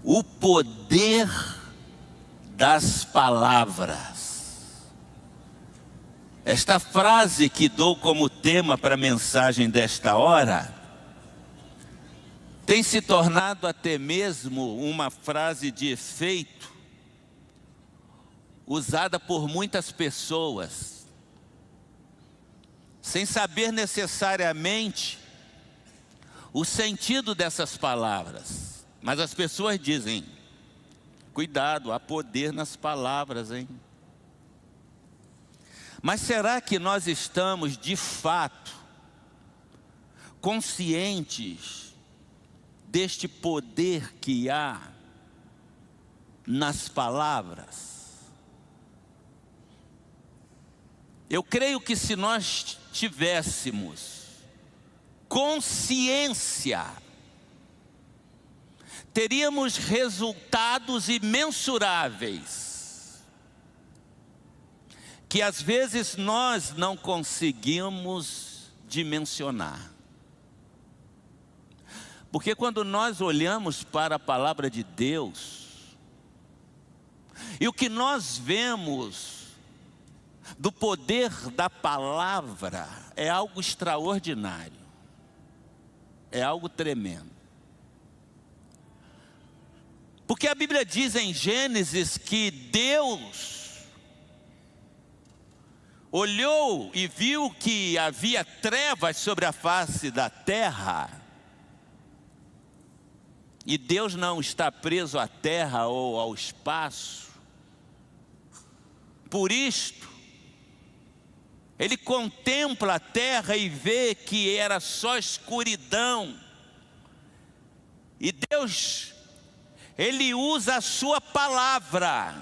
O poder das palavras. Esta frase que dou como tema para a mensagem desta hora tem se tornado até mesmo uma frase de efeito usada por muitas pessoas, sem saber necessariamente o sentido dessas palavras. Mas as pessoas dizem: cuidado, há poder nas palavras, hein? Mas será que nós estamos de fato conscientes deste poder que há nas palavras? Eu creio que se nós tivéssemos consciência, teríamos resultados imensuráveis, que às vezes nós não conseguimos dimensionar. Porque quando nós olhamos para a palavra de Deus, e o que nós vemos do poder da palavra é algo extraordinário, é algo tremendo. Porque a Bíblia diz em Gênesis que Deus olhou e viu que havia trevas sobre a face da terra. E Deus não está preso à terra ou ao espaço. Por isto, Ele contempla a terra e vê que era só escuridão. E Deus, Ele usa a sua palavra.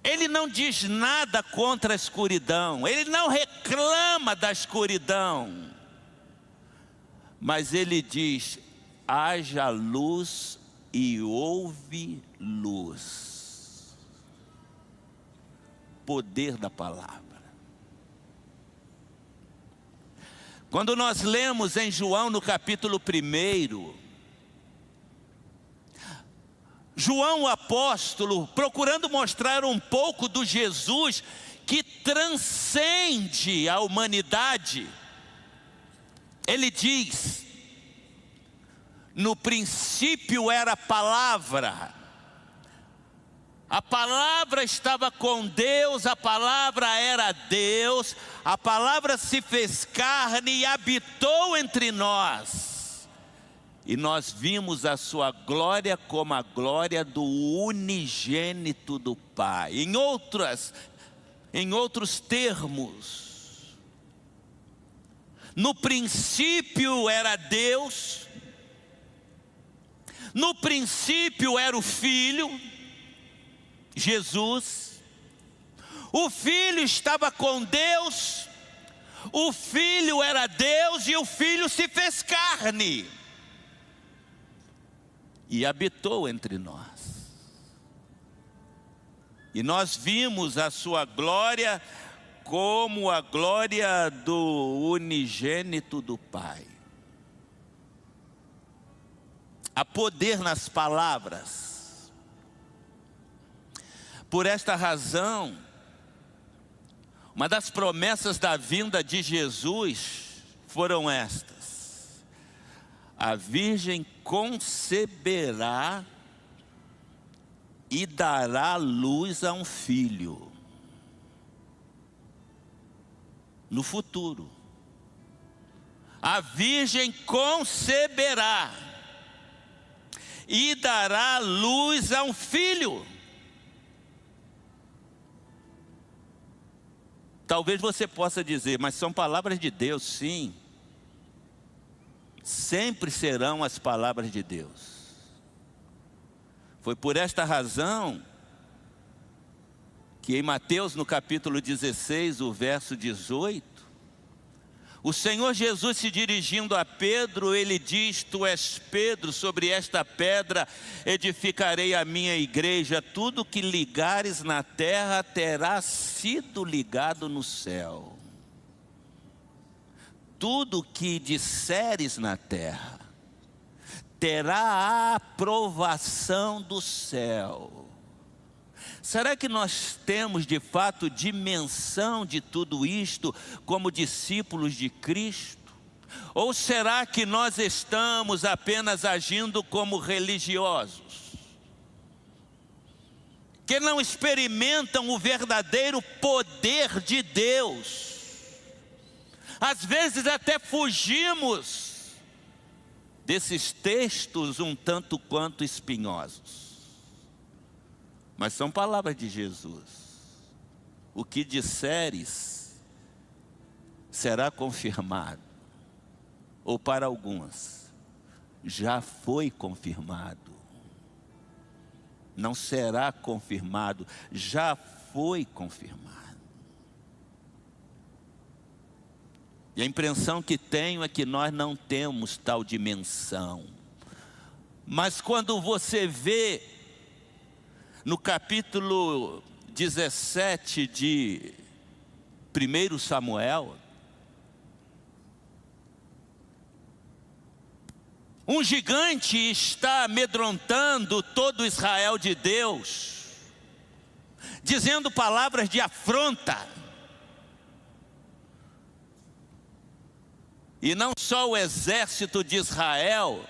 Ele não diz nada contra a escuridão. Ele não reclama da escuridão. Mas Ele diz: haja luz e houve luz. Poder da palavra. Quando nós lemos em João no capítulo 1, João o apóstolo, procurando mostrar um pouco do Jesus que transcende a humanidade, ele diz: no princípio era a palavra estava com Deus, a palavra era Deus, a palavra se fez carne e habitou entre nós. E nós vimos a sua glória como a glória do unigênito do Pai. Em outros termos, no princípio era Deus, no princípio era o Filho, Jesus, o Filho estava com Deus, o Filho era Deus e o Filho se fez carne e habitou entre nós. E nós vimos a sua glória como a glória do unigênito do Pai. Há poder nas palavras. Por esta razão, uma das promessas da vinda de Jesus foram estas: a virgem conceberá e dará luz a um filho. No futuro, a virgem conceberá e dará luz a um filho. Talvez você possa dizer: mas são palavras de Deus. Sim, sempre serão as palavras de Deus. Foi por esta razão que em Mateus no capítulo 16, o verso 18, o Senhor Jesus, se dirigindo a Pedro, Ele diz: tu és Pedro, sobre esta pedra edificarei a minha igreja, tudo que ligares na terra terá sido ligado no céu. Tudo que disseres na terra terá a aprovação do céu. Será que nós temos de fato dimensão de tudo isto como discípulos de Cristo? Ou será que nós estamos apenas agindo como religiosos, que não experimentam o verdadeiro poder de Deus? Às vezes até fugimos desses textos um tanto quanto espinhosos. Mas são palavras de Jesus. O que disseres será confirmado. Ou para alguns, já foi confirmado. Não será confirmado, já foi confirmado. E a impressão que tenho é que nós não temos tal dimensão. Mas quando você vê no capítulo 17 de 1 Samuel, um gigante está amedrontando todo Israel de Deus, dizendo palavras de afronta. E não só o exército de Israel,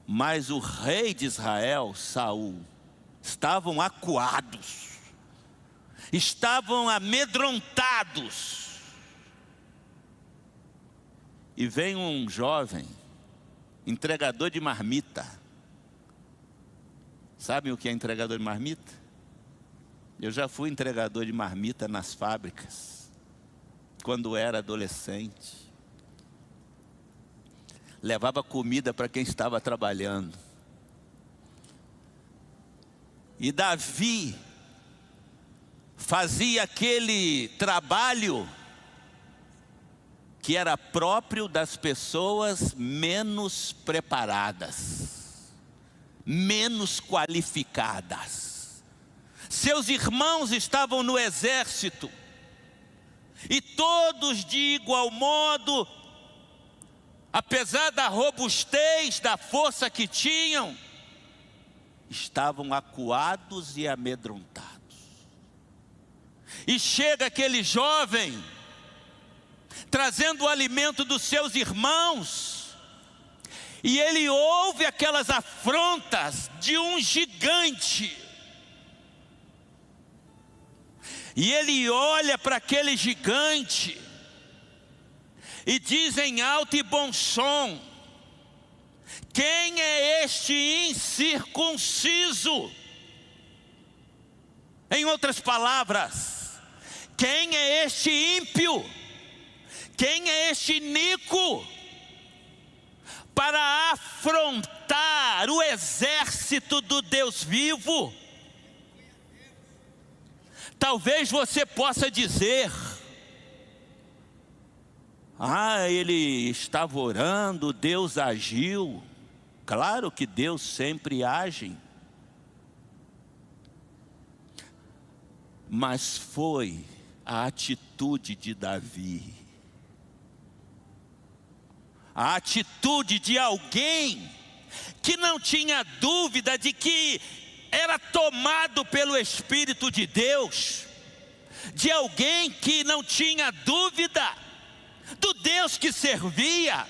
mas o rei de Israel, Saul, estavam acuados, estavam amedrontados. E vem um jovem, entregador de marmita. Sabem o que é entregador de marmita? Eu já fui entregador de marmita nas fábricas, quando era adolescente. Levava comida para quem estava trabalhando. E Davi fazia aquele trabalho que era próprio das pessoas menos preparadas, menos qualificadas. Seus irmãos estavam no exército, e todos de igual modo, apesar da robustez, da força que tinham, estavam acuados e amedrontados. E chega aquele jovem, trazendo o alimento dos seus irmãos, e ele ouve aquelas afrontas de um gigante. E ele olha para aquele gigante e diz em alto e bom som: quem é este incircunciso? Em outras palavras, quem é este ímpio? Quem é este iníquo para afrontar o exército do Deus vivo? Talvez você possa dizer: ele estava orando, Deus agiu. Claro que Deus sempre age. Mas foi a atitude de Davi, a atitude de alguém que não tinha dúvida de que era tomado pelo Espírito de Deus, de alguém que não tinha dúvida do Deus que servia,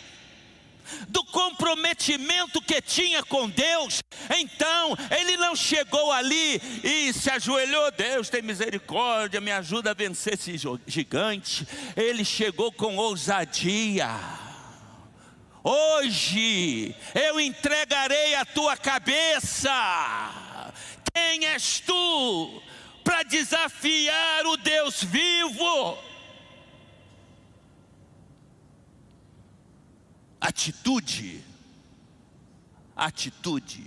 do comprometimento que tinha com Deus. Então ele não chegou ali e se ajoelhou: Deus tem misericórdia, me ajuda a vencer esse gigante. Ele chegou com ousadia: hoje eu entregarei a tua cabeça. Quem és tu para desafiar o Deus vivo? Atitude, atitude.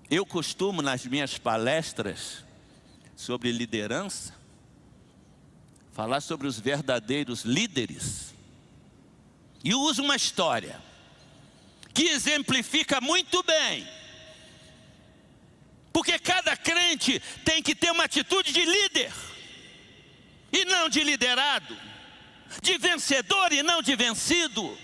Eu costumo, nas minhas palestras sobre liderança, falar sobre os verdadeiros líderes, e uso uma história que exemplifica muito bem, porque cada crente tem que ter uma atitude de líder e não de liderado. de vencedor e não de vencido.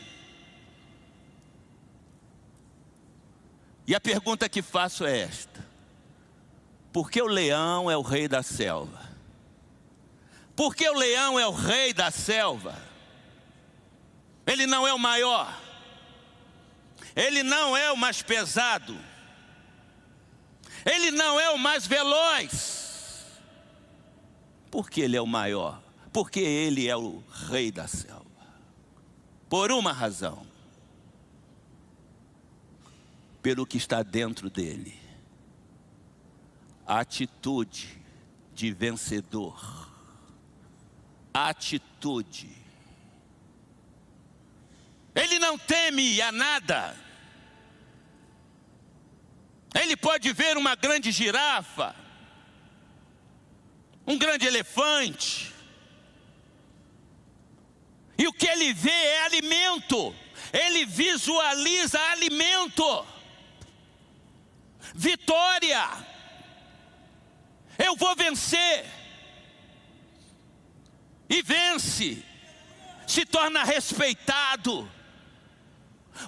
E a pergunta que faço é esta: por que o leão é o rei da selva? Por que o leão é o rei da selva? Ele não é o maior, ele não é o mais pesado, ele não é o mais veloz. Por que ele é o maior? Porque ele é o rei da selva. Por uma razão: pelo que está dentro dele, a atitude de vencedor, atitude. Ele não teme a nada. Ele pode ver uma grande girafa, um grande elefante, e o que ele vê é alimento. Ele visualiza alimento, vitória. Eu vou vencer. E vence, se torna respeitado.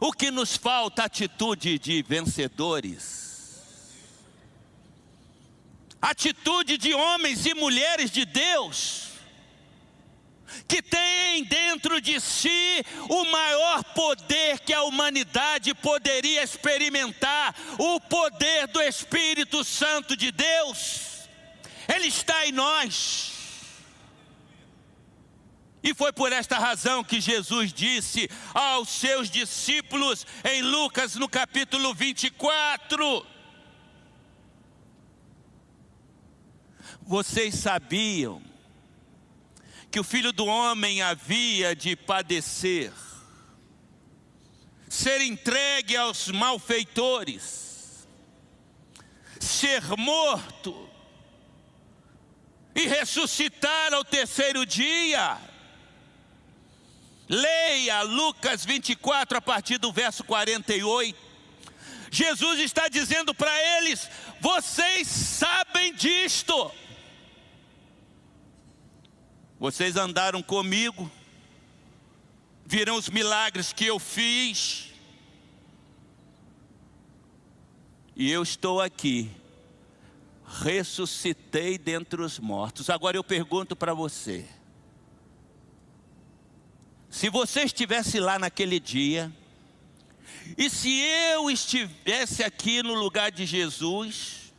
O que nos falta? Atitude de vencedores, atitude de homens e mulheres de Deus, que tem dentro de si o maior poder que a humanidade poderia experimentar, o poder do Espírito Santo de Deus. Ele está em nós. E foi por esta razão que Jesus disse aos seus discípulos em Lucas no capítulo 24: vocês sabiam que o Filho do Homem havia de padecer, ser entregue aos malfeitores, ser morto e ressuscitar ao terceiro dia. Leia Lucas 24 a partir do verso 48. Jesus está dizendo para eles: vocês sabem disto. Vocês andaram comigo, viram os milagres que eu fiz, e eu estou aqui, ressuscitei dentre os mortos. Agora eu pergunto para você: se você estivesse lá naquele dia, e se eu estivesse aqui no lugar de Jesus,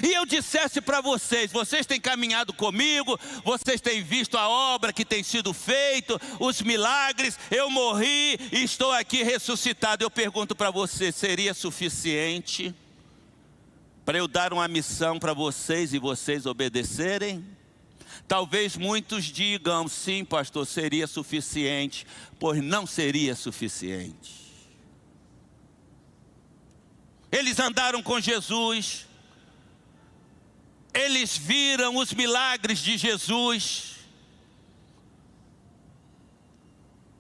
e eu dissesse para vocês: vocês têm caminhado comigo, vocês têm visto a obra que tem sido feita, os milagres, eu morri e estou aqui ressuscitado. Eu pergunto para você: seria suficiente para eu dar uma missão para vocês e vocês obedecerem? Talvez muitos digam: sim, pastor, seria suficiente. Pois não seria suficiente. Eles andaram com Jesus, eles viram os milagres de Jesus,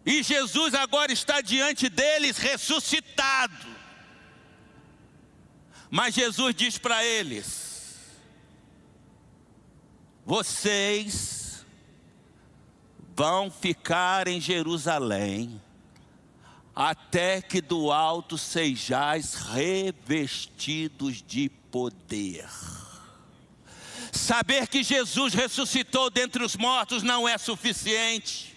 e Jesus agora está diante deles ressuscitado. Mas Jesus diz para eles: vocês vão ficar em Jerusalém até que do alto sejais revestidos de poder. Saber que Jesus ressuscitou dentre os mortos não é suficiente.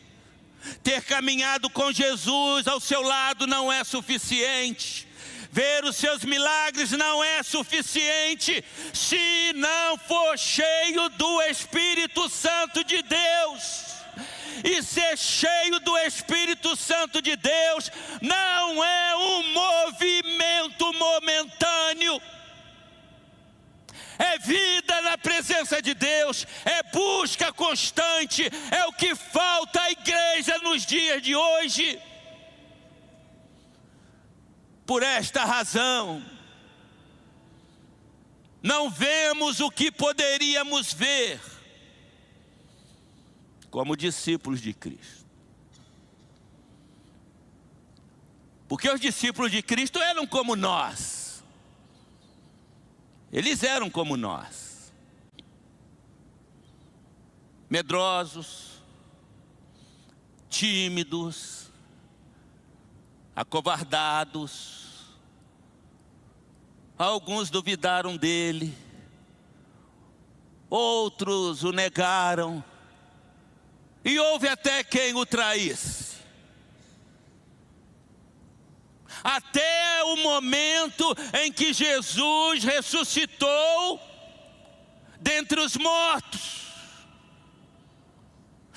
Ter caminhado com Jesus ao seu lado não é suficiente. Ver os seus milagres não é suficiente, se não for cheio do Espírito Santo de Deus. E ser cheio do Espírito Santo de Deus não é um movimento momentâneo. É vida na presença de Deus, é busca constante, é o que falta à igreja nos dias de hoje. Por esta razão, não vemos o que poderíamos ver como discípulos de Cristo. Porque os discípulos de Cristo eram como nós. Eles eram como nós. Medrosos, tímidos, acovardados. Alguns duvidaram dele, outros o negaram, e houve até quem o traísse. Até o momento em que Jesus ressuscitou dentre os mortos.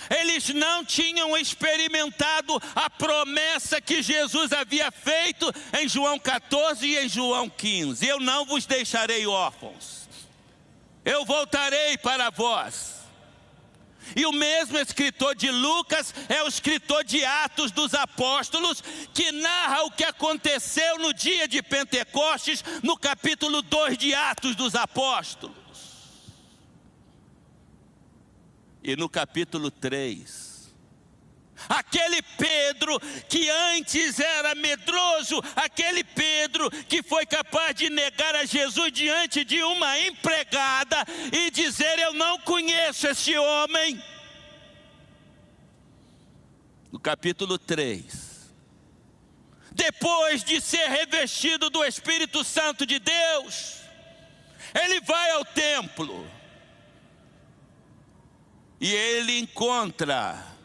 Eles não tinham experimentado a promessa que Jesus havia feito em João 14 e em João 15. Eu não vos deixarei órfãos, eu voltarei para vós. E o mesmo escritor de Lucas é o escritor de Atos dos Apóstolos, que narra o que aconteceu no dia de Pentecostes, no capítulo 2 de Atos dos Apóstolos. E no capítulo 3, aquele Pedro que antes era medroso, aquele Pedro que foi capaz de negar a Jesus diante de uma empregada e dizer: eu não conheço esse homem. No capítulo 3, depois de ser revestido do Espírito Santo de Deus, ele vai ao templo e ele encontra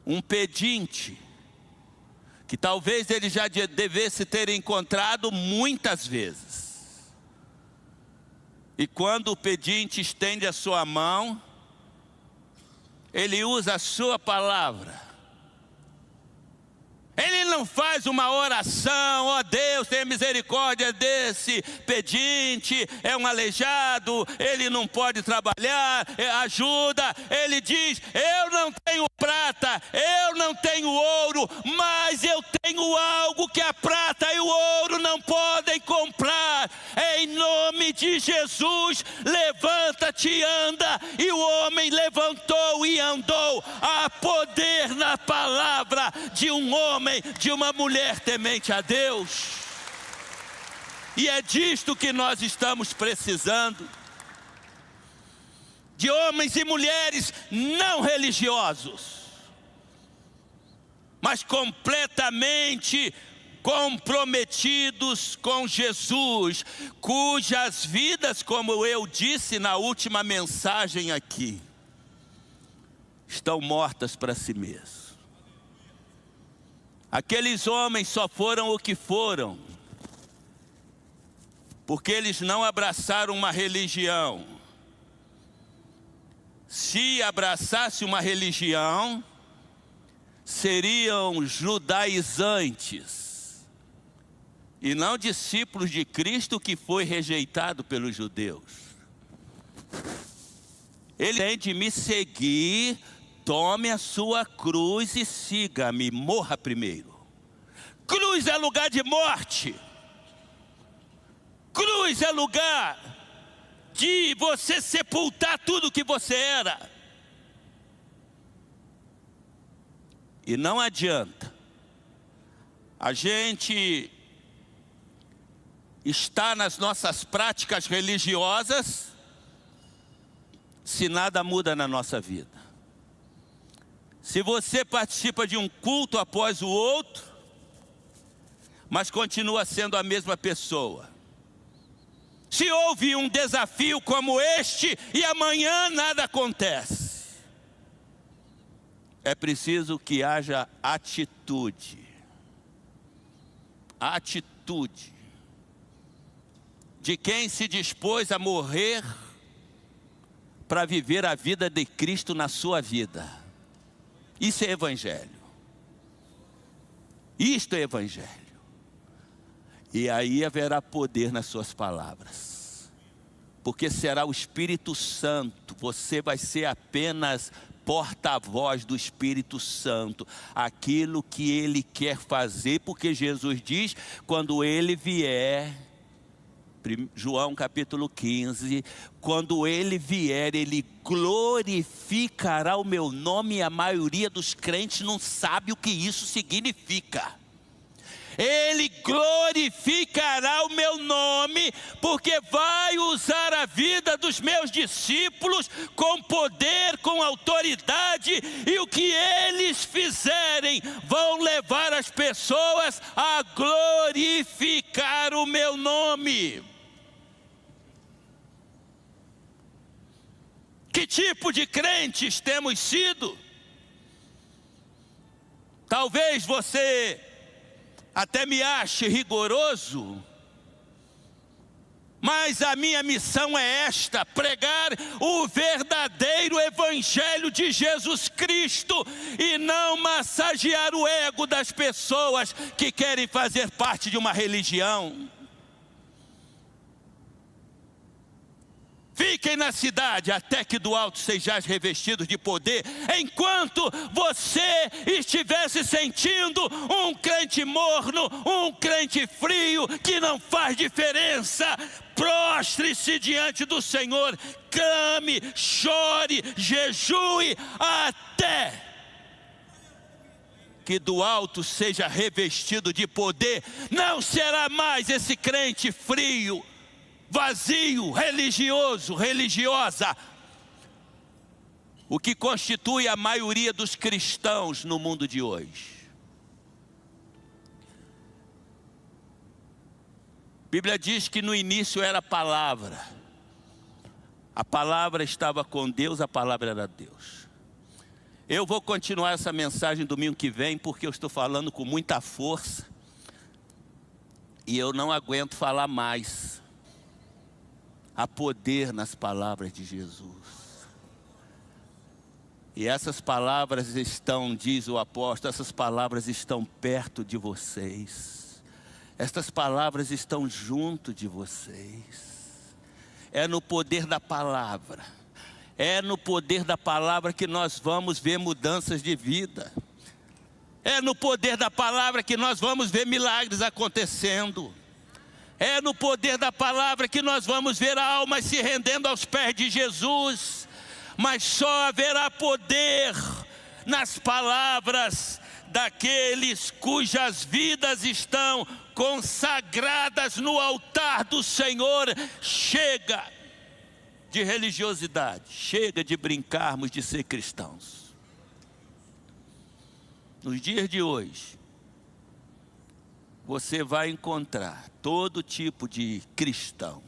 um pedinte, que talvez ele já devesse ter encontrado muitas vezes. E quando o pedinte estende a sua mão, ele usa a sua palavra. Ele não faz uma oração: ó Deus, tenha misericórdia desse pedinte, é um aleijado, ele não pode trabalhar, ajuda. Ele diz: eu não tenho prata, eu não tenho ouro, mas eu tenho algo que a prata e o ouro não podem comprar. Em nome de Jesus, levanta-te e anda. E o homem levantou e andou. Há poder na palavra de um homem, de uma mulher temente a Deus. E é disto que nós estamos precisando, de homens e mulheres não religiosos, mas completamente comprometidos com Jesus, cujas vidas, como eu disse na última mensagem aqui, estão mortas para si mesmos. Aqueles homens só foram o que foram porque eles não abraçaram uma religião. Se abraçasse uma religião, seriam judaizantes e não discípulos de Cristo, que foi rejeitado pelos judeus. Ele tem de me seguir, tome a sua cruz e siga-me. Morra primeiro. Cruz é lugar de morte. Cruz é lugar de você sepultar tudo que você era. E não adianta a gente estar nas nossas práticas religiosas se nada muda na nossa vida. Se você participa de um culto após o outro, mas continua sendo a mesma pessoa. Se houve um desafio como este e amanhã nada acontece, é preciso que haja atitude. Atitude de quem se dispôs a morrer para viver a vida de Cristo na sua vida. Isso é evangelho. Isto é evangelho. E aí haverá poder nas suas palavras, porque será o Espírito Santo. Você vai ser apenas porta-voz do Espírito Santo, aquilo que Ele quer fazer, porque Jesus diz: quando Ele vier, João capítulo 15, quando Ele vier, Ele glorificará o meu nome. E a maioria dos crentes não sabe o que isso significa. Ele glorificará o meu nome, porque vai usar a vida dos meus discípulos com poder, com autoridade, e o que eles fizerem vão levar as pessoas a glorificar o meu nome. Que tipo de crentes temos sido? Talvez você até me ache rigoroso, mas a minha missão é esta: pregar o verdadeiro evangelho de Jesus Cristo e não massagear o ego das pessoas que querem fazer parte de uma religião. Fiquem na cidade até que do alto sejais revestidos de poder. Enquanto você estiver se sentindo um crente morno, um crente frio, que não faz diferença, prostre-se diante do Senhor, clame, chore, jejue, até que do alto seja revestido de poder. Não será mais esse crente frio, vazio, religioso, religiosa, o que constitui a maioria dos cristãos no mundo de hoje. A Bíblia diz que no início era a palavra estava com Deus, a palavra era Deus. Eu vou continuar essa mensagem domingo que vem, porque eu estou falando com muita força e eu não aguento falar mais. Há poder nas palavras de Jesus. E essas palavras estão, diz o apóstolo, essas palavras estão perto de vocês. Estas palavras estão junto de vocês. É no poder da palavra. É no poder da palavra que nós vamos ver mudanças de vida. É no poder da palavra que nós vamos ver milagres acontecendo. É no poder da palavra que nós vamos ver almas se rendendo aos pés de Jesus. Mas só haverá poder nas palavras daqueles cujas vidas estão consagradas no altar do Senhor. Chega de religiosidade, chega de brincarmos de ser cristãos. Nos dias de hoje, você vai encontrar todo tipo de cristão.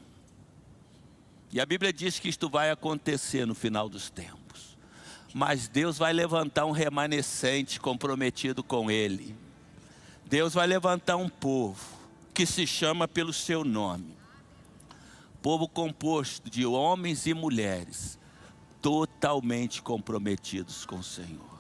E a Bíblia diz que isto vai acontecer no final dos tempos. Mas Deus vai levantar um remanescente comprometido com Ele. Deus vai levantar um povo que se chama pelo seu nome. Povo composto de homens e mulheres totalmente comprometidos com o Senhor.